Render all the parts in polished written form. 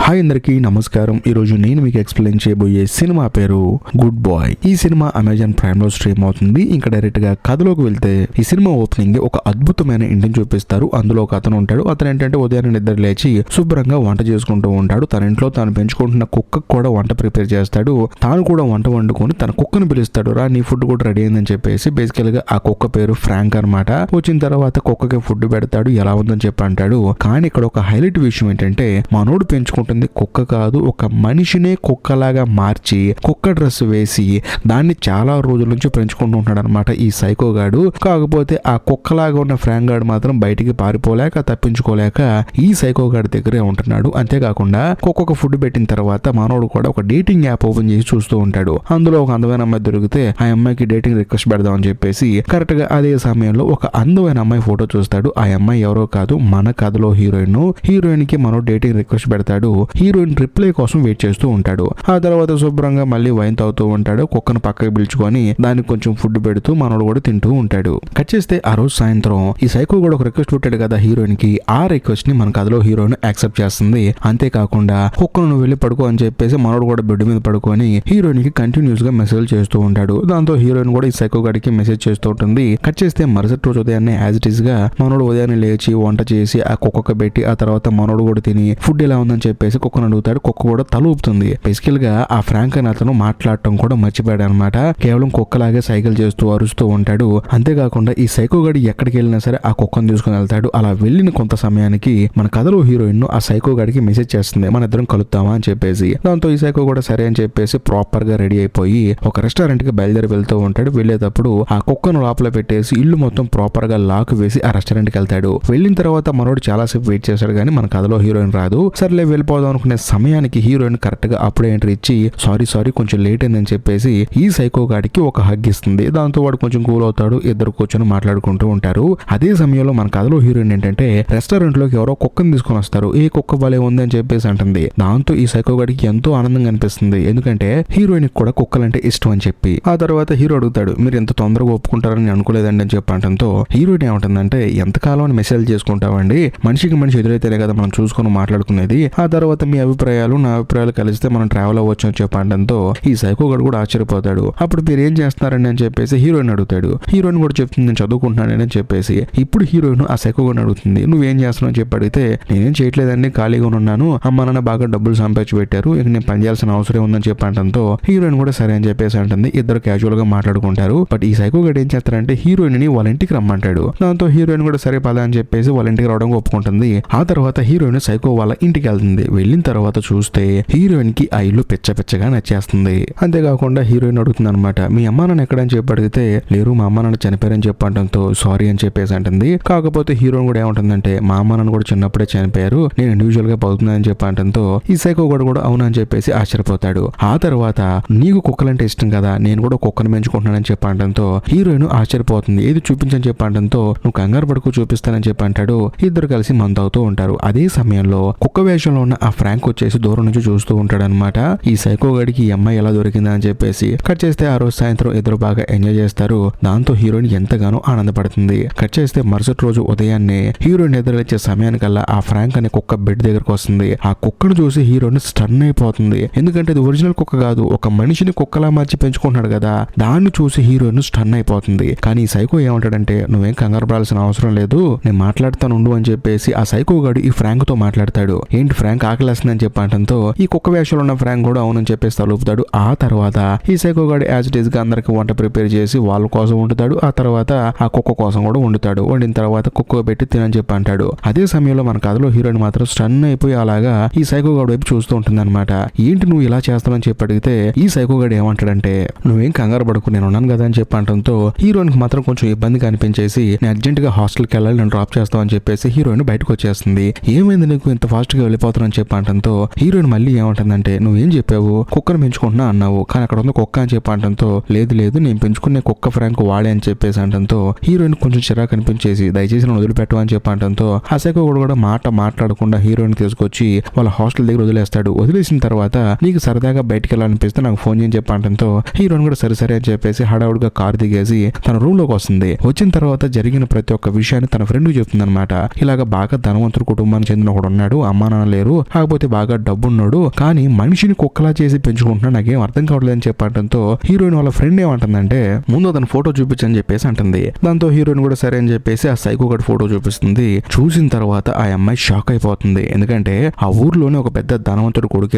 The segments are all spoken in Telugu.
హాయ్ అందరికీ నమస్కారం. ఈరోజు నేను మీకు ఎక్స్ప్లెయిన్ చేయబోయే సినిమా పేరు గుడ్ బాయ్. ఈ సినిమా అమెజాన్ ప్రైమ్ లో స్ట్రీమ్ అవుతుంది. ఇంకా డైరెక్ట్ గా కథలోకి వెళ్తే ఈ సినిమా ఓపెనింగ్ ఒక అద్భుతమైన ఇంటిని చూపిస్తారు. అందులో ఒక అతను ఉంటాడు. అతను ఏంటంటే ఉదయాన్నే నిద్ర లేచి శుభ్రంగా వంట చేసుకుంటూ ఉంటాడు. తన ఇంట్లో తాను పెంచుకుంటున్న కుక్కకు కూడా వంట ప్రిపేర్ చేస్తాడు. తాను కూడా వంట వండుకొని తన కుక్కను పిలుస్తాడు. రా, నీ ఫుడ్ కూడా రెడీ అయిందని చెప్పేసి బేసికల్ గా ఆ కుక్క పేరు ఫ్రాంక్ అనమాట. వచ్చిన తర్వాత కుక్కకి ఫుడ్ పెడతాడు. ఎలా ఉందని చెప్పి అంటాడు. కానీ ఇక్కడ ఒక హైలైట్ విషయం ఏంటంటే మనోడు పెంచుకుంటుంది కుక్క కాదు, ఒక మనిషినే కుక్కలాగా మార్చి కుక్క డ్రెస్ వేసి దాన్ని చాలా రోజుల నుంచి పెంచుకుంటూ ఉంటాడు అనమాట ఈ సైకో గాడు. కాకపోతే ఆ కుక్కలాగా ఉన్న ఫ్రాంక్ గాడు మాత్రం బయటికి పారిపోలేక తప్పించుకోలేక ఈ సైకో గాడి దగ్గరే ఉంటున్నాడు. అంతేకాకుండా కుక్కకు ఫుడ్ పెట్టిన తర్వాత మనోడు కూడా ఒక డేటింగ్ యాప్ ఓపెన్ చేసి చూస్తూ ఉంటాడు. అందులో ఒక అందమైన అమ్మాయి దొరికితే ఆ అమ్మాయికి డేటింగ్ రిక్వెస్ట్ పెడదామని చెప్పేసి కరెక్ట్ గా అదే సమయంలో ఒక అందమైన అమ్మాయి ఫోటో చూస్తాడు. ఆ అమ్మాయి ఎవరో కాదు, మన కథలో హీరోయిన్ కి మనో డేటింగ్ రిక్వెస్ట్ పెడతాడు. హీరోయిన్ రిప్లై కోసం వెయిట్ చేస్తూ ఉంటాడు. ఆ తర్వాత శుభ్రంగా మళ్ళీ వైన్ తాగుతూ ఉంటాడు. కుక్కను పక్కకి పిలుచుకొని దానికి కొంచెం ఫుడ్ పెడుతూ మనోడు కూడా తింటూ ఉంటాడు. కట్ చేస్తే ఆ రోజు సాయంత్రం ఈ సైకో కూడా ఒక రిక్వెస్ట్ పెట్టాడు కదా హీరోయిన్ కి. ఆ రిక్వెస్ట్ ని మన కథలో హీరోయిన్ యాక్సెప్ట్ చేస్తుంది. అంతేకాకుండా కుక్కను నువ్వు వెళ్ళి పడుకో అని చెప్పేసి మనోడు కూడా బెడ్ మీద పడుకొని హీరోయిన్ కి కంటిన్యూస్ గా మెసేజ్ చేస్తూ ఉంటాడు. దాంతో హీరోయిన్ కూడా ఈ సైకో గడికి మెసేజ్ చేస్తూ ఉంటుంది. కట్ చేస్తే మరుసటి రోజు ఉదయాన్నే యాజ్ ఇట్ ఈస్ గా మనోడు ఉదయాన్నే లేచి వంట చేసి ఆ కుక్కకు పెట్టి ఆ తర్వాత మనోడు కూడా తిని ఫుడ్ ఎలా ఉందని చెప్పేసి కుక్కను అడుగుతాడు. కుక్క కూడా తల ఊపుతుంది. బేసికల్ గా ఆ ఫ్రాంక్ అని అతను మాట్లాడటం కూడా మర్చిపోయాడు అనమాట. కేవలం కుక్కలాగే సైకిల్ చేస్తూ అరుస్తూ ఉంటాడు. అంతేకాకుండా ఈ సైకో గడి ఎక్కడికి వెళ్ళినా సరే ఆ కుక్కను తీసుకుని వెళ్తాడు. అలా వెళ్ళిన కొంత సమయానికి మన కథలో హీరోయిన్ ఆ సైకో గడికి మెసేజ్ చేస్తుంది, మన ఇద్దరం కలుద్దామా అని చెప్పేసి. దాంతో ఈ సైకో కూడా సరే అని చెప్పేసి ప్రాపర్ గా రెడీ అయిపోయి ఒక రెస్టారెంట్ కి బయలుదేరి వెళ్తూ ఉంటాడు. వెళ్ళేటప్పుడు ఆ కుక్కను లోపల పెట్టేసి ఇల్లు మొత్తం ప్రాపర్ గా లాక్ వేసి ఆ రెస్టారెంట్ కి వెళ్తాడు. వెళ్ళిన తర్వాత మనోడు చాలా సేపు వెయిట్ చేశాడు కానీ మన కథలో హీరోయిన్ రాదు. సర్లే వెళ్ళిపోదాం అనుకునే సమయానికి హీరోయిన్ కరెక్ట్ గా అప్పుడే ఎంట్రీ ఇచ్చి సారీ కొంచెం లేట్ అయిందని చెప్పేసి ఈ సైకో గాడికి ఒక హగ్ ఇస్తుంది. దాంతో వాడు కొంచెం కూల్ అవుతాడు. ఇద్దరు కూర్చొని మాట్లాడుకుంటూ ఉంటారు. అదే సమయంలో మన కథలో హీరోయిన్ ఏంటంటే రెస్టారెంట్ లోకి ఎవరో కుక్కను తీసుకొని వస్తారు. ఏ కుక్క భలే ఉంది అని చెప్పేసి అంటుంది. దాంతో ఈ సైకో గాడికి ఎంతో ఆనందంగా అనిపిస్తుంది. ఎందుకంటే హీరోయిన్ కూడా కుక్కలంటే ఇష్టం అని చెప్పి. ఆ తర్వాత హీరో అడుగుతాడు, మీరు ఎంత తొందరగా ఒప్పుకుంటారని అనుకోలేదండి అని చెప్పి అంటంతో హీరోయిన్ ఏమంటుందంటే ఎంతకాలం అని మెసేజ్ చేసుకుంటామండి, మనిషికి మనిషి ఎదురైతేనే కదా మనం చూసుకొని మాట్లాడుకునేది. ఆ తర్వాత మీ అభిప్రాయాలు నా అభిప్రాయాలు కలిస్తే మనం ట్రావెల్ అవ్వచ్చు అని చెప్పడంతో ఈ సైకో గడు కూడా ఆశ్చర్యపోతాడు. అప్పుడు మీరు ఏం చేస్తున్నారని అని చెప్పేసి హీరోయిన్ అడుగుతాడు. హీరోయిన్ కూడా చెప్తుంది నేను చదువుకుంటున్నానని చెప్పేసి. ఇప్పుడు హీరోయిన్ ఆ సైకో గడిని అడుగుతుంది, నువ్వేం చేస్తున్నావు అని చెప్పి అడిగితే నేనేం చేయట్లేదండి, ఖాళీగా ఉన్నాను, అమ్మ నాన్న బాగా డబ్బులు సంపాదించి పెట్టారు, ఇక నేను పని చేయాల్సిన అవసరం ఉందని చెప్పడంతో హీరోయిన్ కూడా సరే అని చెప్పేసి అంటుంది. ఇద్దరు క్యాజువల్ గా మాట్లాడుకుంటారు. బట్ ఈ సైకో గడు ఏం చేస్తారంటే హీరోయిన్ ని వాళ్ళ ఇంటికి రమ్మంటాడు. దాంతో హీరోయిన్ కూడా సరే పద అని చెప్పేసి వాళ్ళ ఇంటికి రావడం ఒప్పుకుంటుంది. ఆ తర్వాత హీరోయిన్ సైకో వాళ్ళ ఇంటికి వెళ్తుంది. వెళ్ళిన తర్వాత చూస్తే హీరోయిన్ కి ఆ ఇల్లు పిచ్చగా నచ్చేస్తుంది. అంతేకాకుండా హీరోయిన్ అడుగుతుంది అనమాట, మీ అమ్మా నాన్న ఎక్కడని చెప్పి అడిగితే లేరు, మా అమ్మ నాన్న చనిపోయారని చెప్పడంతో సారీ అని చెప్పేసి అంటుంది. కాకపోతే హీరోయిన్ కూడా ఏమంటుందంటే మా అమ్మ నాన్న కూడా చిన్నప్పుడే చనిపోయారు, నేను ఇండివిజువల్ గా బతుకుతున్నానని చెప్పడంతో ఈ సైకో కూడా అవునా అని చెప్పేసి ఆశ్చర్యపోతాడు. ఆ తర్వాత నీకు కుక్కలంటే ఇష్టం కదా, నేను కూడా కుక్కను పెంచుకుంటున్నానని చెప్పడంతో హీరోయిన్ ఆశ్చర్యపోతుంది. ఏది చూపించని చెప్పడంతో నువ్వు కంగారు పడుకు చూపిస్తానని చెప్పి అంటాడు. ఇద్దరు కలిసి మందవుతూ ఉంటారు. అదే సమయంలో కుక్క వేషంలో ఉన్న ఆ ఫ్రాంక్ వచ్చేసి దూరం నుంచి చూస్తూ ఉంటాడు అనమాట. ఈ సైకో గడికి ఈ అమ్మాయి ఎలా దొరికిందా అని చెప్పేసి. కట్ చేస్తే ఆ రోజు సాయంత్రం ఇద్దరు బాగా ఎంజాయ్ చేస్తారు. దాంతో హీరోయిన్ ఎంతగానో ఆనందపడుతుంది. కట్ చేస్తే మరుసటి రోజు ఉదయాన్నే హీరోయిన్ ఎదురొచ్చే సమయానికల్లా ఆ ఫ్రాంక్ అనే కుక్క బెడ్ దగ్గరకు వస్తుంది. ఆ కుక్కను చూసి హీరోయిన్ స్టన్ అయిపోతుంది. ఎందుకంటే అది ఒరిజినల్ కుక్క కాదు, ఒక మనిషిని కుక్కలా మార్చి పెంచుకుంటున్నాడు కదా. దాన్ని చూసి హీరోయిన్ స్టన్ అయిపోతుంది. కానీ ఈ సైకో ఏమంటాడంటే నువ్వేం కంగారు పడాల్సిన అవసరం లేదు, నేను మాట్లాడుతాను ఉండు అని చెప్పేసి ఆ సైకో గాడు ఈ ఫ్రాంక్ తో మాట్లాడతాడు. ఏంటి ఫ్రాంక్ ఆకలేస్తుందని చెప్పడంతో ఈ కుక్క వేషంలో ఉన్న ఫ్రాంక్ కూడా అవునని చెప్పేసి తలుపుతాడు. ఆ తర్వాత ఈ సైకో గాడు యాజ్ ఇట్ ఈస్ గా అందరికి వంట ప్రిపేర్ చేసి వాళ్ళ కోసం వండుతాడు. ఆ తర్వాత ఆ కుక్క కోసం కూడా వండుతాడు. వండిన తర్వాత కుక్క పెట్టి తినని చెప్పి అంటాడు. అదే సమయంలో మన కథలో హీరోయిన్ మాత్రం స్టన్ అయిపోయి అలాగా ఈ సైకో గాడు వైపు చూస్తూ ఉంటుంది అనమాట. ఏంటి నువ్వు ఇలా చేస్తావని చెప్పి అడిగితే ఈ సైకో గాడు ఏమంటాడంటే నువ్వేం కంగారు పడుకు, నేను ఉన్నాను కదా అని చెప్పి అంటంతో హీరోయిన్ కి మాత్రం కొంచెం ఇబ్బందిగా అనిపించేసి నేను అర్జెంట్ గా హాస్టల్కి వెళ్ళాలి, నేను డ్రాప్ చేస్తామని చెప్పేసి హీరోయిన్ బయటకు వచ్చేస్తుంది. ఏమైంది నీకు ఇంత ఫాస్ట్ గా వెళ్ళిపోతానని చెప్పి అంటంతో హీరోయిన్ మళ్ళీ ఏమంటుందంటే నువ్వేం చెప్పావు, కుక్కను పెంచుకుంటున్నా అన్నావు, కానీ అక్కడ ఉంది కుక్క అని చెప్పి అంటంతో లేదు నేను పెంచుకునే కుక్క ఫ్రాంక్ వాడే అని చెప్పేసి అంటంతో హీరోయిన్ కొంచెం చిరాకు అనిపించేసి దయచేసి నన్ను వదిలిపెట్టవు అని చెప్పి అంటంతో ఆ సైకో కూడా మాట్లాడకుండా హీరోయిన్ తీసుకొచ్చి వాళ్ళ హాస్టల్ దగ్గర వదిలేస్తాడు. వదిలేసిన తర్వాత నీకు సరదాగా బయటికి వెళ్ళాలనిపిస్తే నాకు ఫోన్ చేయని చెప్పి అంటంతో హీరోయిన్ కూడా సరే అని చెప్పేసి హడావుడిగా కార్ దిగేసి తన రూమ్ లోకి వస్తుంది. వచ్చిన తర్వాత జరిగిన ప్రతి ఒక్క విషయాన్ని తన ఫ్రెండ్ కి చెప్తుంది అనమాట. ఇలాగ బాగా ధనవంతుడు కుటుంబానికి చెందిన ఒకడు ఉన్నాడు, అమ్మా నాన్న లేరు, కాకపోతే బాగా డబ్బున్నాడు, కానీ మనిషిని కుక్కలా చేసి పెంచుకుంటున్నాడు, నాకేం అర్థం కావట్లేదు అని చెప్పడంతో హీరోయిన్ వాళ్ళ ఫ్రెండ్ ఏమంటుందంటే ముందు అతను ఫోటో చూపించని చెప్పేసి అంటుంది. దాంతో హీరోయిన్ కూడా సరే అని చెప్పేసి ఆ సైకో గడ్ ఫోటో చూపిస్తుంది. చూసిన తర్వాత ఆ అమ్మాయి షాక్ అయిపోతుంది. ఎందుకంటే ఆ ఊర్లోనే ఒక పెద్ద ధనవంతుడు కొడుకు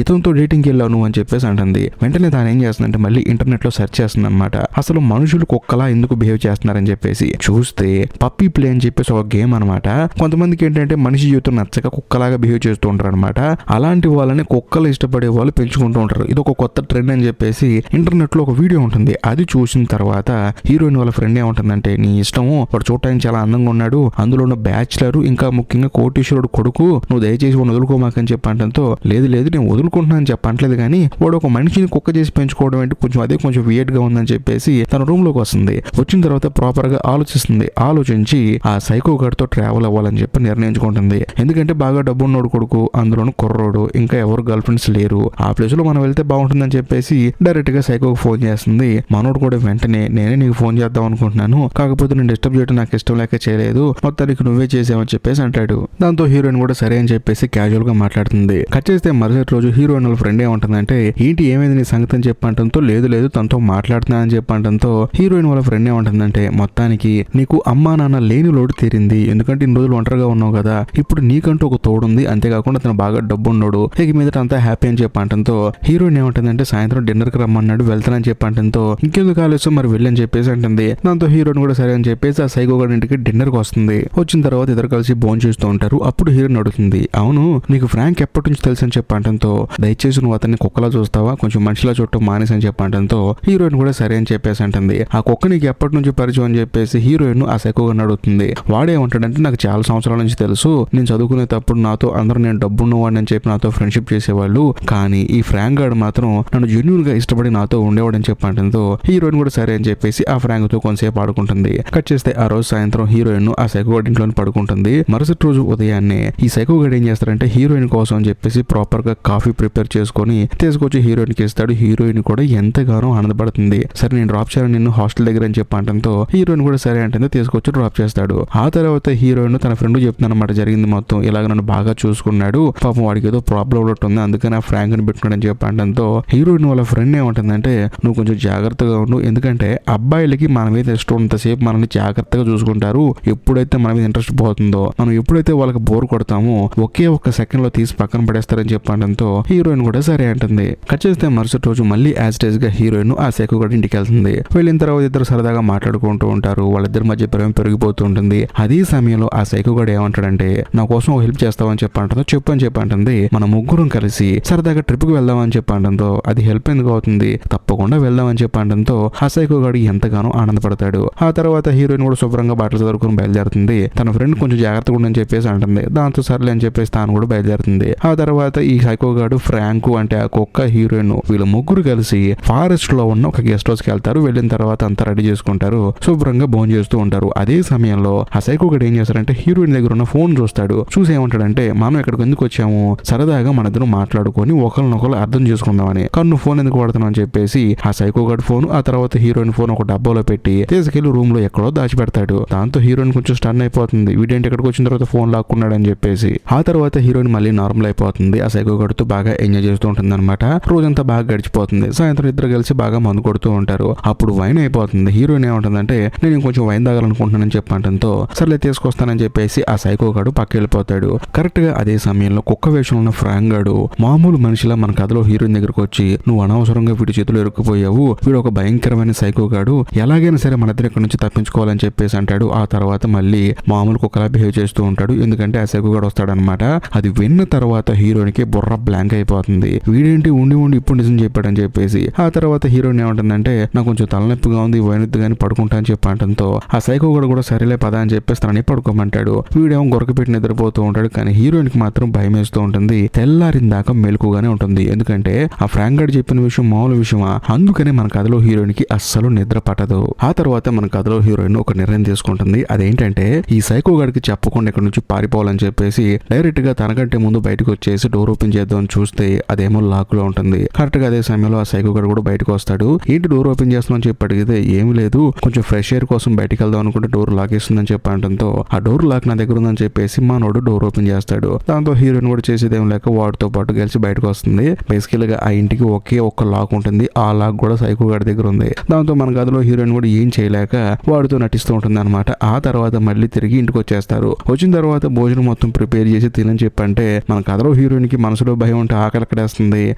ఇతనితో డేటింగ్ వెళ్ళావు నువ్వు అని చెప్పేసి అంటుంది. వెంటనే తాను ఏం చేస్తుందంటే మళ్ళీ ఇంటర్నెట్ లో సెర్చ్ చేస్తుంది అనమాట. అసలు మనుషులు కుక్కలా ఎందుకు బిహేవ్ చేస్తున్నారని చెప్పేసి చూస్తే పప్పీ ప్లే అని చెప్పేసి ఒక గేమ్ అనమాట. కొంతమందికి ఏంటంటే మనిషి జీవితం నచ్చక కుక్కలాగా బిహేవ్ చేస్తూ ఉంటారు అనమాట. అలాంటి వాళ్ళని కుక్కలు ఇష్టపడే వాళ్ళు పెంచుకుంటూ ఉంటారు. ఇది ఒక కొత్త ట్రెండ్ అని చెప్పేసి ఇంటర్నెట్ లో ఒక వీడియో ఉంటుంది. అది చూసిన తర్వాత హీరోయిన్ వాళ్ళ ఫ్రెండ్ ఏమంటుందంటే నీ ఇష్టము, వాడు చూడటానికి చాలా అందంగా ఉన్నాడు, అందులో ఉన్న బ్యాచులర్, ఇంకా ముఖ్యంగా కోటీశ్వరుడు కొడుకు, నువ్వు దయచేసి వాడిని వదులుకోమాకని చెప్పంటంతో లేదు లేదు నేను వదులుకుంటున్నాను చెప్పట్లేదు, కానీ వాడు ఒక మనిషిని కుక్క చేసి పెంచుకోవడం అంటే కొంచెం వియర్డ్ గా ఉందని చెప్పేసి తన రూమ్ లోకి వస్తుంది. వచ్చిన తర్వాత ప్రాపర్ గా ఆలోచిస్తుంది. ఆలోచించి ఆ సైకో గడ్ తో ట్రావెల్ అవ్వాలని చెప్పి నిర్ణయించుకుంటుంది. ఎందుకంటే బాగా డబ్బు ఉన్నోడు కొడుకు, అందులోను కుర్రోడు, ఇంకా ఎవరు గర్ల్ ఫ్రెండ్స్ లేరు, ఆ ప్లేస్ లో మనం వెళ్తే బాగుంటుందని చెప్పేసి డైరెక్ట్ గా సైకోకి ఫోన్ చేస్తుంది. మనోడు కూడా వెంటనే నేనే నీకు ఫోన్ చేద్దాం అనుకుంటున్నాను, కాకపోతే నేను డిస్టర్బ్ చేయడం నాకు ఇష్టం లేక చేయలేదు, మొత్తానికి నువ్వే చేసావని చెప్పేసి అంటాడు. దాంతో హీరోయిన్ కూడా సరే అని చెప్పేసి క్యాజువల్ గా మాట్లాడుతుంది. కట్ చేస్తే మరుసటి రోజు హీరోయిన్ వాళ్ళ ఫ్రెండ్ ఏమంటుందంటే ఏంటి ఏమైంది నీ సంగతి అని చెప్పంటంతో లేదు లేదు తనతో మాట్లాడుతున్నా అని చెప్పంటంతో హీరోయిన్ వాళ్ళ ఫ్రెండ్ ఏమంటుందంటే మొత్తానికి నీకు అమ్మా నాన్న లేని లోటు తీరింది, ఎందుకంటే ఇన్ని రోజులు ఒంటరిగా ఉన్నావు కదా, ఇప్పుడు నీకంటూ ఒక తోడుంది, అంతేకాకుండా తను బాగా డబ్బు ఉన్నాడు, ఇక మీదట అంతా హ్యాపీ అని చెప్పంటంతో హీరోయిన్ ఏమంటుందంటే సాయంత్రం డిన్నర్ కి రమ్మన్నాడు వెళ్తానని చెప్పంటంతో ఇంకెందుకు ఆలస్యం మరి వెళ్ళని చెప్పేసి అంటుంది. దాంతో హీరోయిన్ కూడా సరే అని చెప్పేసి ఆ సైకో గారి ఇంటికి డిన్నర్ కి వస్తుంది. వచ్చిన తర్వాత ఇద్దరు కలిసి భోజనం చేస్తూ ఉంటారు. అప్పుడు హీరోయిన్ అడుగుతుంది అవును నీకు ఫ్రాంక్ ఎప్పటి నుంచి తెలుసు అని చెప్పంటంతో దయచేసి నువ్వు అతన్ని కుక్కలా చూస్తావా, కొంచెం మనిషిలా చూడటం మానేసి అని చెప్పంటంతో హీరోయిన్ కూడా సరే అని చెప్పేసి అంటుంది. ఆ కుక్క నీకు ఎప్పటి నుంచి పరిచయం అని చెప్పేసి హీరోయిన్ ఆ సైకో గారిని అడుగుతుంది. వాడేమంటాడంటే నాకు చాలా సంవత్సరాల నుంచి తెలుసు, నేను చదువుకునేటప్పుడు నాతో అందరూ నేను డబ్బున్నవాడిని అని చెప్పి నాతో ఫ్రెండ్షిప్ చేసేవాళ్ళు, కానీ ఈ ఫ్రాంక్ గాడు మాత్రం నన్ను జెన్యూన్ గా ఇష్టపడి నాతో ఉండేవాడని చెప్పంటంతో హీరోయిన్ కూడా సరే అని చెప్పేసి ఆ ఫ్రాంక్ తో కొంతసేపు ఆడుకుంటుంది. కట్ చేస్తే ఆ రోజు సాయంత్రం హీరోయిన్ ఆ సైకో గాడి ఇంట్లో పడుకుంటుంది. మరుసటి రోజు ఉదయాన్నే ఈ సైకో గాడు ఏం చేస్తారంటే హీరోయిన్ కోసం అని చెప్పేసి ప్రాపర్ గా కాఫీ ప్రిపేర్ చేసుకొని తీసుకొచ్చి హీరోయిన్ కి ఇస్తాడు. హీరోయిన్ కూడా ఎంతగానో ఆనందపడుతుంది. సరే నేను డ్రాప్ చేయాలని నిన్ను హాస్టల్ దగ్గర అని చెప్పంటంతో హీరోయిన్ కూడా సరే అంటే తీసుకొచ్చి డ్రాప్ చేస్తాడు. ఆ తర్వాత హీరోయిన్ తన ఫ్రెండ్ చెప్తాను అనమాట జరిగింది మొత్తం, ఇలాగ నన్ను బాగా చూసుకున్నాడు, పాపం వాడికి ఏదో ప్రాబ్లం ఒకటి ఉంది, అందుకని ఆ ఫ్రాంక్ ని పెట్టుకున్నాడు అని చెప్పంటంతో హీరోయిన్ వాళ్ళ ఫ్రెండ్ ఏమంటుందంటే నువ్వు కొంచెం జాగ్రత్తగా ఉండు, ఎందుకంటే అబ్బాయిలకి మన మీద ఇష్టం ఉన్నంతసేపు మనల్ని జాగ్రత్తగా చూసుకుంటారు, ఎప్పుడైతే మన మీద ఇంట్రెస్ట్ పోతుందో మనం ఎప్పుడైతే వాళ్ళకి బోర్ కొడతామో ఒకే ఒక్క సెకండ్ లో తీసి పక్కన పడేస్తారని చెప్పడంతో హీరోయిన్ కూడా సరే అంటుంది. కట్ చేస్తే మరుసటి రోజు మళ్ళీ యాజ్ డేస్ గా హీరోయిన్ ఆ సైకో గాడి ఇంటికి వెళ్తుంది. వెళ్ళిన తర్వాత ఇద్దరు సరదాగా మాట్లాడుకుంటూ ఉంటారు. వాళ్ళిద్దరి మధ్య ప్రేమ పెరిగిపోతూ ఉంటుంది. అదే సమయంలో ఆ సైకో గాడు ఏమంటాడంటే నా కోసం ఒక హెల్ప్ చేస్తావని చెప్పంటుందో చెప్పు అని చెప్పంటుంది. మన ముగ్గురం కలిసి సరదాగా ట్రిప్ కి వెళ్దామని చెప్పంటుందో అది హెల్ప్ ఎందుకు అవుతుంది, తప్పకుండా వెళ్దామని చెప్పంటుందో ఆ సైకో గాడు ఎంతగానో ఆనందపడతాడు. ఆ తర్వాత హీరోయిన్ కూడా శుభ్రంగా బట్టలు చదువుకుని బయలుదేరుతుంది. తన ఫ్రెండ్ కొంచెం జాగ్రత్తగా ఉండని చెప్పేసి అంటుంది. దాంతో సర్లే అని చెప్పేసి తాను కూడా బయలుదేరుతుంది. ఆ తర్వాత ఈ సైకో గాడు ఫ్రాంకు అంటే ఆ కుక్క హీరోయిన్ వీళ్ళ ముగ్గురు కలిసి ఫారెస్ట్ లో ఉన్న ఒక గెస్ట్ హౌస్ కి వెళ్తారు. వెళ్ళిన తర్వాత అంతా రెడీ చేసుకుంటారు, శుభ్రంగా భోజనం చేస్తూ ఉంటారు. అదే సమయంలో ఆ సైకో గాడు ఏం చేస్తారంటే హీరోయిన్ దగ్గర ఉన్న ఫోన్ చూస్తాడు. చూసి ఏమంటాడంటే మనం ఇక్కడికి ఎందుకు వచ్చాము, సరదాగా మన ఇద్దరు మాట్లాడుకొని ఒకరినొకరు అర్థం చేసుకుందామని, కన్ను ఫోన్ ఎందుకు వాడుతున్నాం అని చెప్పేసి ఆ సైకో గాడు ఫోన్ ఆ తర్వాత హీరోయిన్ ఫోన్ ఒక డబ్బాలో పెట్టి తీసుకెళ్లి రూమ్ లో ఎక్కడో దాచిపెడతాడు. దాంతో హీరోయిన్ కొంచెం స్టన్ అయిపోతుంది, వీడేంటి ఇక్కడికి వచ్చిన తర్వాత ఫోన్ లాక్కున్నాడు అని చెప్పేసి. ఆ తర్వాత హీరోయిన్ మళ్ళీ నార్మల్ అయిపోతుంది. ఆ సైకో గాడితో బాగా ఎంజాయ్ చేస్తూ ఉంటుంది అనమాట. రోజంతా బాగా గడిచిపోతుంది. సాయంత్రం ఇద్దరు కలిసి బాగా మందు కొడుతూ ఉంటారు. అప్పుడు వైన్ అయిపోతుంది. హీరోయిన్ ఏమంటుందంటే నేను కొంచెం వైన్ తాగాలనుకుంటున్నానని చెప్పంటంతో సర్లే తీసుకొస్తానని చెప్పేసి ఆ సైకో గాడు పక్క వెళ్ళిపోతాడు. కరెక్ట్ గా అదే సమయంలో కుక్క వేషంలో ఉన్న ఫ్రాంక్ గాడు మామూలు మనిషిలా మన కథలో హీరోయిన్ దగ్గరకు వచ్చి నువ్వు అనవసరంగా వీడి చేతులు ఇరుక్కుపోయావు, వీడు ఒక భయంకరమైన సైకో గాడు, ఎలాగైనా సరే మన ఇద్దరు ఇక్కడ నుంచి తప్పించుకోవాలని చెప్పేసి అంటాడు. ఆ తర్వాత మళ్ళీ మామూలు కుక్కలా బిహేవ్ చేస్తూ ఉంటాడు, ఎందుకంటే ఆ సైకో గాడు వస్తాడనమాట. అది విన్న తర్వాత హీరోయిన్ కి బుర్ర బ్లాంక్ అయిపోతుంది. వీడేంటి ఉండి ఉండి ఇప్పుడు నిజం చెప్పాడని చెప్పేసి. ఆ తర్వాత హీరోయిన్ ఏమంటుందంటే నాకు కొంచెం తలనొప్పిగా ఉంది, వైనొద్దు గాని పడుకుంటా అని చెప్పంటంతో ఆ సైకో గాడు కూడా సరేలే పద అని చెప్పేసి తనని పడుకోమంటాడు. వీడేమో గొరక పెట్టి నిద్రపోతూ ఉంటాడు. కానీ హీరోయిన్ కి మాత్రం భయం వేస్తూ ఉంటుంది. తెల్లారిన దాకా మెలకుగానే ఉంటుంది, ఎందుకంటే ఆ ఫ్రాంక్ గాడు చెప్పిన విషయం మామూలు విషయమా, అందుకనే మన కథలో హీరోయిన్ కి అస్సలు నిద్ర పట్టదు. ఆ తర్వాత మన కథలో హీరోయిన్ ఒక నిర్ణయం తీసుకుంటుంది. అదేంటంటే ఈ సైకో గాడికి చెప్పకుండా ఇక్కడ నుంచి పారిపోవాలని చెప్పేసి డైరెక్ట్ గా తనకంటే ముందు బయటకు వచ్చేసి డోర్ ఓపెన్ చేద్దాం చూస్తే అదేమో లాక్ లో ఉంటుంది. కరెక్ట్ గా అదే సమయంలో ఆ సైకో గాడు కూడా బయటకు వస్తాడు. ఏంటి డోర్ ఓపెన్ చేస్తున్నాం చెప్పి అడిగితే ఏమి లేదు, కొంచెం ఫ్రెష్ ఎయిర్ కోసం బయటకు వెళ్దాం అనుకుంటే డోర్ లాక్ ఇస్తుందని చెప్పి అంటంతో ఆ డోర్ లాక్ నా దగ్గర ఉందని చెప్పేసి మనోడు డోర్ ఓపెన్ చేస్తాడు. దాంతో దాంతో హీరోయిన్ కూడా చేసేదేం లేక వాడితో పాటు కలిసి బయటకు వస్తుంది. బేసికల్ గా ఆ ఇంటికి ఒకే ఒక్క లాక్ ఉంటుంది. ఆ లాక్ కూడా సైకో గాడి దగ్గర ఉంది. దాంతో మన కథలో హీరోయిన్ కూడా ఏం చేయలేక వాడితో నటిస్తూ ఉంటుంది అనమాట. ఆ తర్వాత మళ్ళీ తిరిగి ఇంటికి వచ్చేస్తారు. వచ్చిన తర్వాత భోజనం మొత్తం ప్రిపేర్ చేసి తినని చెప్పంటే మన కథలో హీరోయిన్ కి మనసులో భయం ఉంటే ఆకలి ఎక్కడేస్తుంది.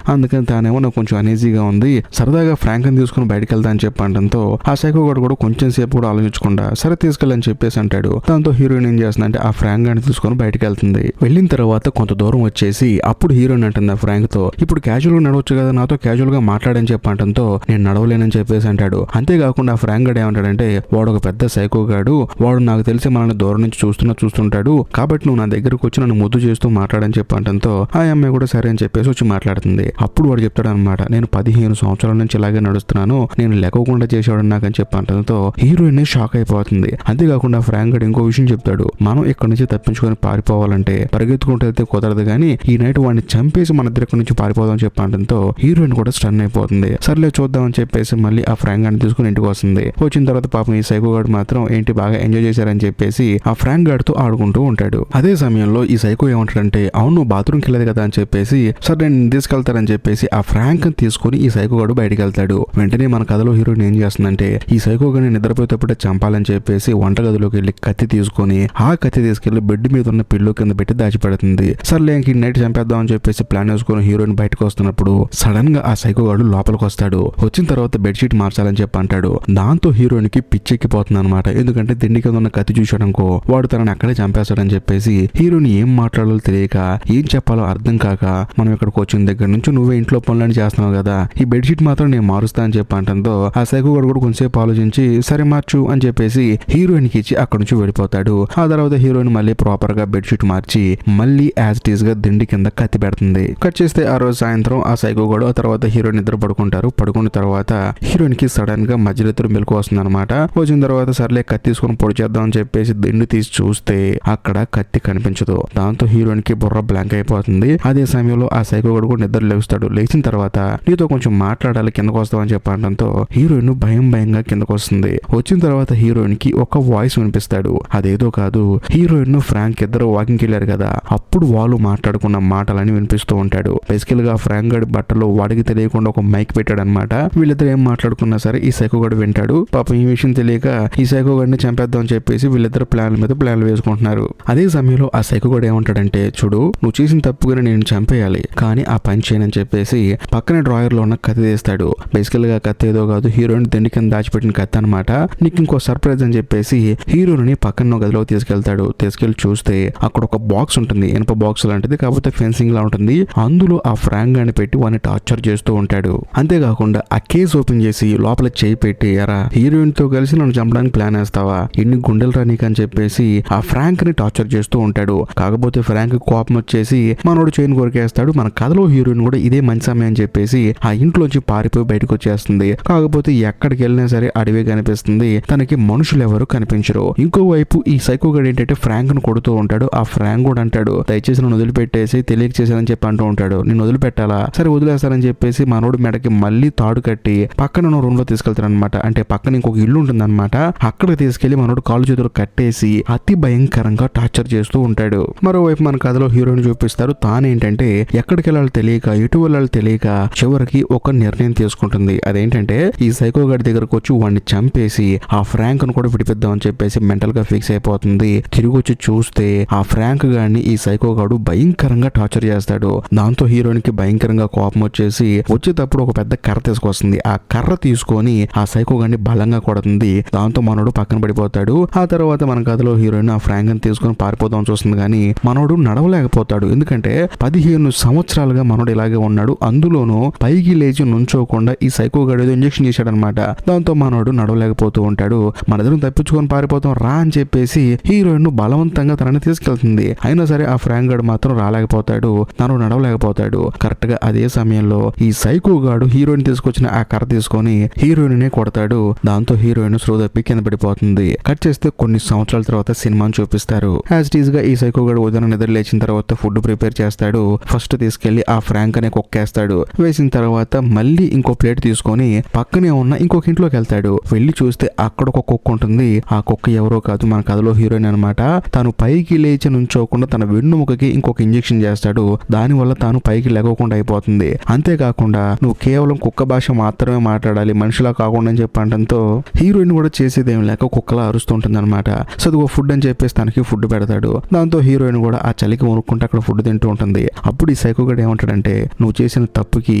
అందుకని తానేమో నాకు కొంచెం అనీజీగా ఉంది, సరదాగా ఫ్రాంక్ ని తీసుకుని బయటకు వెళ్తా అని చెప్పడంతో ఆ సైకో గాడు కూడా కొంచెం సేపు కూడా ఆలోచించకుండా సరే తీసుకెళ్ళని చెప్పేసి అంటాడు. దాంతో హీరోయిన్ ఏం చేస్తుందంటే ఆ ఫ్రాంక్ గాని తీసుకొని బయటకు వెళ్తుంది. వెళ్ళిన తర్వాత కొంత దూరం వచ్చేసి అప్పుడు హీరోయిన్ అంటుంది ఆ ఫ్రాంక్ తో, ఇప్పుడు క్యాజువల్ గా నడవచ్చు కదా, నాతో క్యాజువల్ గా మాట్లాడని చెప్పడంతో నేను నడవలేనని చెప్పేసి అంటాడు. అంతేకాకుండా ఆ ఫ్రాంక్ గాడు ఏమంటాడంటే వాడు ఒక పెద్ద సైకో గాడు, వాడు నాకు తెలిసి మనల్ని దూరం నుంచి చూస్తుంటాడు, కాబట్టి నువ్వు నా దగ్గరకు వచ్చి నన్ను ముద్దు చేస్తూ మాట్లాడని చెప్పడంతో ఆ అమ్మాయి కూడా సరే అని చెప్పేసి వచ్చి మాట్లాడుతుంది. అప్పుడు వాడు చెప్తాడు అనమాట, నేను 15 సంవత్సరాల నుంచి ఇలాగే నడుస్తున్నాను, నేను లెక్కకుండా చేసేవాడు నాకని చెప్పడంతో హీరోయిన్ షాక్ అయిపోతుంది. అంతేకాకుండా ఫ్రాంక్ గాడు ఇంకో విషయం చెప్తాడు, మనం ఇక్కడ నుంచి తప్పించుకొని పారిపోవాలంటే పరిగెత్తుకుంటూ వెళ్తే కుదరదు, కానీ ఈ నైట్ వాడిని చంపేసి మన దగ్గర నుంచి పారిపోదాం చెప్పడంతో హీరోయిన్ కూడా స్టన్ అయిపోతుంది. సర్లే చూద్దామని చెప్పేసి మళ్ళీ ఆ ఫ్రాంక్ గాడిని తీసుకుని ఇంటికి వస్తుంది. వచ్చిన తర్వాత పాపం ఈ సైకో గాడు మాత్రం ఏంటి బాగా ఎంజాయ్ చేశారని చెప్పేసి ఆ ఫ్రాంక్ గాడితో ఆడుకుంటూ ఉంటాడు. అదే సమయంలో ఈ సైకో ఏమంటాడంటే అవును బాత్రూమ్కి వెళ్ళదు కదా అని చెప్పేసి సరే నేను తీసుకెళ్తారని చెప్పేసి ఆ ఫ్రాంక్ తీసుకుని ఈ సైకో గాడు బయటికి వెళ్తాడు. వెంటనే మన కథలో హీరోయిన్ ఏం చేస్తుందంటే ఈ సైకో గాడిని నిద్రపోయేటప్పుడే చంపాలని చెప్పేసి వంటగదిలోకి వెళ్ళి కత్తి తీసుకొని ఆ కత్తి తీసుకెళ్లి బెడ్ మీద ఉన్న పిల్లో కింద పెట్టి దాచిపెడుతుంది. సర్లే ఇంక నైట్ చంపేద్దాం అని చెప్పేసి ప్లాన్ వేసుకుని హీరోయిన్ బయటకు వస్తున్నప్పుడు సడన్ గా ఆ సైకో గాడు లోపలికి వస్తాడు. వచ్చిన తర్వాత బెడ్షీట్ మార్చాలని చెప్పి అంటాడు. దాంతో హీరోయిన్ కి పిచ్చెక్కిపోతుంది అనమాట. ఎందుకంటే దిండి కింద ఉన్న కత్తి చూసాడనుకో వాడు తనని అక్కడే చంపేస్తాడని చెప్పేసి హీరోయిన్ ఏం మాట్లాడాలో తెలియక ఏం చెప్పాలో అర్థం కాక మనం ఇక్కడికి వచ్చిన దగ్గర నుంచి నువ్వే ఇంట్లో పనులని చేస్తున్నావు కదా, ఈ బెడ్షీట్ మాత్రం నేను మారుస్తా అని చెప్పి అంటంతో ఆ సైకో గాడు కూడా కొంచెంసేపు ఆలోచించి సరే మార్చు అని చెప్పేసి హీరోయిన్ కి ఇచ్చి అక్కడ నుంచి వెళ్ళిపోతాడు. ఆ తర్వాత హీరోయిన్ మళ్ళీ ప్రాపర్ గా బెడ్షీట్ మార్చి మళ్ళీ యాజ్ ఇట్ ఈస్ గా దిండి కింద కత్తి పెడుతుంది. కట్ చేస్తే ఆ రోజు సాయంత్రం ఆ సైకో గాడు ఆ తర్వాత హీరోయిన్ నిద్ర పడుకుంటారు. పడుకున్న తర్వాత హీరోయిన్ కి సడన్ గా మధ్యరాత్రి మెలకు వస్తుంది అనమాట. వచ్చిన తర్వాత సర్లే కత్తి తీసుకుని పొడి చేద్దాం అని చెప్పేసి దిండు తీసి చూస్తే అక్కడ కత్తి కనిపించదు. దాంతో హీరోయిన్ కి బుర్ర బ్లాంక్ అయిపోతుంది. అదే సమయంలో ఆ సైకో గాడు కూడా నిద్ర లేస్తాడు. లేచిన తర్వాత నీతో కొంచెం మాట్లాడాలి కిందకు వస్తామని చెప్పడంతో హీరోయిన్ భయంగా కిందకు వస్తుంది. వచ్చిన తర్వాత హీరోయిన్ కి ఒక వాయిస్ వినిపిస్తాడు. అదేదో కాదు, హీరోయిన్ ఫ్రాంక్ ఇద్దరు వాకింగ్ వెళ్ళారు కదా, అప్పుడు వాళ్ళు మాట్లాడుకున్న మాటలని వినిపిస్తూ ఉంటాడు. బేసికల్ గా ఫ్రాంక్ గడి బట్టలో వాడికి తెలియకుండా ఒక మైక్ పెట్టాడు అనమాట. వీళ్ళిద్దరు ఏం మాట్లాడుకున్నా సరే ఈ సైకో గడు వింటాడు. పాపం ఈ విషయం తెలియక ఈ సైకో గడిని చంపేద్దాం అని చెప్పేసి వీళ్ళిద్దరు ప్లాన్ల మీద ప్లాన్లు వేసుకుంటున్నారు. అదే సమయంలో ఆ సైకో గడు ఏమంటాడంటే చూడు నువ్వు చేసిన తప్పుగానే నేను చంపేయాలి, కానీ ఆ పని చేయనని చెప్పేసి పక్కనే డ్రాయర్ లో ఉన్న కత్తి తీస్తాడు. బేసికల్ గా కత్తి ఏదో కాదు, హీరోయిన్ దిండి కింద దాచిపెట్టిన కత్తి అనమాట. నీకు ఇంకో సర్ప్రైజ్ అని చెప్పేసి హీరోయిన్ పక్కన గదిలోకి తీసుకెళ్తాడు. తీసుకెళ్లి చూస్తే అక్కడ ఒక బాక్స్ ఉంటుంది, ఇనుప బాక్స్ లాంటిది, కాకపోతే ఫెన్సింగ్ లా ఉంటుంది. అందులో ఆ ఫ్రాంక్ గాని పెట్టి వాడిని టార్చర్ చేస్తూ ఉంటాడు. అంతేకాకుండా ఆ కేస్ ఓపెన్ చేసి లోపల చేయి పెట్టి ఎరా హీరోయిన్ తో కలిసి నన్ను చంపడానికి ప్లాన్ వేస్తావా, ఎన్ని గుండెలు రానీకి అని చెప్పేసి ఆ ఫ్రాంక్ ని టార్చర్ చేస్తూ ఉంటాడు. కాకపోతే ఫ్రాంక్ కోపం వచ్చేసి మనోడు చైన్ కొరికేస్తాడు. మన కథలో హీరోయిన్ కూడా ఇదే మంచి సమయం అని చెప్పేసి ఆ ఇంట్లోంచి పారిపోయి బయటకు వచ్చేస్తుంది. కాకపోతే ఎక్కడికి వెళ్ళినా సరే అడవి కనిపిస్తుంది, తనకి మనుషులు ఎవరు కనిపించరు. ఇంకోవైపు ఈ సైకో గడు ఏంటంటే ఫ్రాంక్ ను కొడుతూ ఉంటాడు. ఆ ఫ్రాంక్ కూడా అంటాడు దయచేసి నన్ను వదిలిపెట్టేసి తెలియక చేశానని చెప్పి అంటూ ఉంటాడు. నేను వదిలిపెట్టాలా, సరే వదిలేస్తానని చెప్పేసి మనోడు మెడకి మళ్ళీ తాడు కట్టి పక్కన రూమ్ లో తీసుకెళ్తాడు అనమాట. అంటే పక్కన ఇంకొక ఇల్లు ఉంటుంది అనమాట. అక్కడికి తీసుకెళ్లి మనోడు కాళ్ళు చేతులు కట్టేసి అతి భయంకరంగా టార్చర్ చేస్తూ ఉంటాడు. మరోవైపు మన కథలో హీరోయిన్ చూపిస్తారు. తానేంటంటే ఎక్కడికి వెళ్ళాలో తెలియక ఎటు వెళ్ళాలో తెలియక చివరికి ఒక నిర్ణయం తీసుకుంటుంది. అదేంటంటే ఈ సైకో గడి దగ్గరకు వచ్చి వాడిని చంపేసి ఆ ఫ్రాంక్ ను కూడా విడిపిద్దామని చెప్పేసి మెంటల్ గా ఫిక్స్ అయిపోతుంది. తిరిగి వచ్చి చూస్తే ఆ ఫ్రాంక్ గాడిని ఈ సైకో గాడు భయంకరంగా టార్చర్ చేస్తాడు. దాంతో హీరోయిన్ కి భయంకరంగా కోపం వచ్చేసి వచ్చేటప్పుడు ఒక పెద్ద కర్ర తీసుకొస్తుంది. ఆ కర్ర తీసుకొని ఆ సైకో గాడిని బలంగా కొడుతుంది. దాంతో మనోడు పక్కన పడిపోతాడు. ఆ తర్వాత మన కథలో హీరోయిన్ ఆ ఫ్రాంక్ ని తీసుకొని పారిపోదాం చూస్తుంది, కానీ మనోడు నడవలేకపోతాడు. ఎందుకంటే 15 సంవత్సరాలుగా మనోడు ఇలాగే ఉన్నాడు. అందులోనూ పైకి లేచి నుంచోకుండా ఈ సైకో గాడు ఏదో ఇంజెక్షన్ చేశాడనమాట. దాంతో మనోడు నడవలేకపోతూ ఉంటాడు. మన దగ్గర తప్పించుకొని పారిపోతాం రా అని చెప్పేసి హీరోయిన్ బలవంతంగా తనని తీసుకెళ్తుంది. అయినా సరే ఆ ఫ్రాంక్ గాడు మాత్రం రాలేకపోతాడు, తను నడవలేకపోతాడు. కరెక్ట్ గా అదే సమయంలో ఈ సైకో గాడు హీరోయిన్ తీసుకొచ్చిన ఆ కర్ర తీసుకొని హీరోయిన్ నే కొడతాడు. దాంతో హీరోయిన్ స్లో తప్పి కింద పడిపోతుంది. కట్ చేస్తే కొన్ని సంవత్సరాల తర్వాత సినిమాని చూపిస్తారు. యాజ్ ఇట్ ఈస్ గా ఈ సైకో గాడు ఉదయం నిద్ర లేచిన తర్వాత ఫుడ్ ప్రిపేర్ చేస్తాడు. ఫస్ట్ తీసుకెళ్లి ఆ ఫ్రాంక్ అనే కుక్కేస్తాడు. వేసిన తర్వాత మళ్ళీ ఇంకో ప్లేట్ తీసుకొని పక్కనే ఉన్న ఇంకొక ఇంట్లోకి వెళ్తాడు. వెళ్ళి చూస్తే అక్కడ ఒక కుక్క ఉంటుంది. ఆ కుక్క ఎవరో కాదు, మన కథలో హీరోయిన్ అనమాట. తను పైకి లేచి నుంచోకుండా తన వెన్ను వెన్నుముకకి ఇంకొక ఇంజెక్షన్ చేస్తాడు. దాని వల్ల తాను పైకి లేకుండా అయిపోతుంది. అంతేకాకుండా నువ్వు కేవలం కుక్క భాష మాత్రమే మాట్లాడాలి, మనిషిలా కాకుండా అని చెప్పడంతో హీరోయిన్ కూడా చేసేదేం లేక కుక్కలా అరుస్తుంటుంది అనమాట. సో అది ఫుడ్ అని చెప్పేసి తనకి ఫుడ్ పెడతాడు. దాంతో హీరోయిన్ కూడా ఆ చలికి వణుక్కుంటే అక్కడ ఫుడ్ తింటూ ఉంటుంది. అప్పుడు ఈ సైకో గడు ఏమంటాడంటే, నువ్వు చేసిన తప్పుకి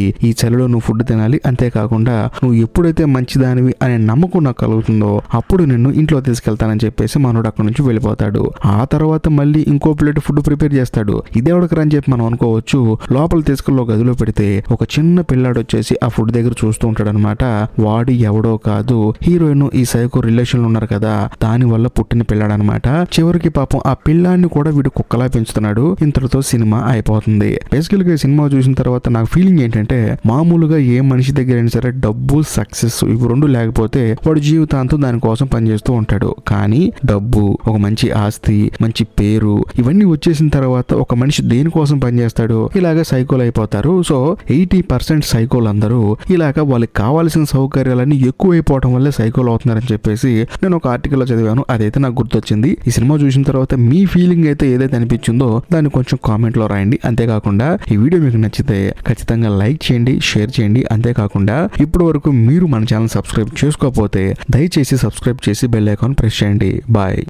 ఈ చలిలో నువ్వు ఫుడ్ తినాలి, అంతేకాకుండా నువ్వు ఎప్పుడైతే మంచిదానివి అనే నమ్మకం నాకు కలుగుతుందో అప్పుడు నిన్ను ఇంట్లో తీసుకెళ్తానని చెప్పేసి మనోడు అక్కడ నుంచి వెళ్ళిపోతాడు. ఆ తర్వాత మళ్ళీ ఇంకో ప్లేట్ ఫుడ్ ప్రిపేర్ చేస్తాడు. ఇదేవడకరా అని చెప్పి మనం అనుకోవచ్చు. లోపల తీసుకెళ్ళి గదిలో పెడితే ఒక చిన్న పిల్లాడు వచ్చేసి ఆ ఫుడ్ దగ్గర చూస్తూ ఉంటాడు అనమాట. వాడు ఎవడో కాదు, హీరోయిన్ ఈ సైకో రిలేషన్ లో ఉన్నారు కదా, దాని వల్ల పుట్టిన పిల్లాడు అనమాట. చివరికి పాపం ఆ పిల్లాన్ని కూడా వీడు కుక్కలా పెంచుతున్నాడు. ఇంతటితో సినిమా అయిపోతుంది. బేసికల్ గా సినిమా చూసిన తర్వాత నాకు ఫీలింగ్ ఏంటంటే, మామూలుగా ఏ మనిషి దగ్గర అయినా సరే డబ్బు సక్సెస్ ఇవి రెండు లేకపోతే వాడు జీవితాంతం దానికోసం పనిచేస్తూ ఉంటాడు. కానీ డబ్బు, ఒక మంచి ఆస్తి, మంచి పేరు ఇవన్నీ వచ్చేసిన తర్వాత ఒక మనిషి దేనికోసం పనిచేస్తాడు? ఇలాగ సైకోలు అయిపోతారు. సో 80% సైకోలు అందరూ ఇలాగ వాళ్ళకి కావాల్సిన సౌకర్యాలన్నీ ఎక్కువైపోవడం వల్లే సైకోలు అవుతున్నారని చెప్పేసి నేను ఒక ఆర్టికల్లో చదివాను. అదైతే నాకు గుర్తొచ్చింది. ఈ సినిమా చూసిన తర్వాత మీ ఫీలింగ్ అయితే ఏదైతే అనిపించిందో దాన్ని కొంచెం కామెంట్ లో రాయండి. అంతేకాకుండా ఈ వీడియో మీకు నచ్చితే ఖచ్చితంగా లైక్ చేయండి, షేర్ చేయండి. అంతేకాకుండా ఇప్పటి వరకు మీరు మన ఛానల్ సబ్స్క్రైబ్ చేసుకోకపోతే దయచేసి సబ్స్క్రైబ్ చేసి బెల్ ఐకాన్ ప్రెస్ చేయండి. బాయ్.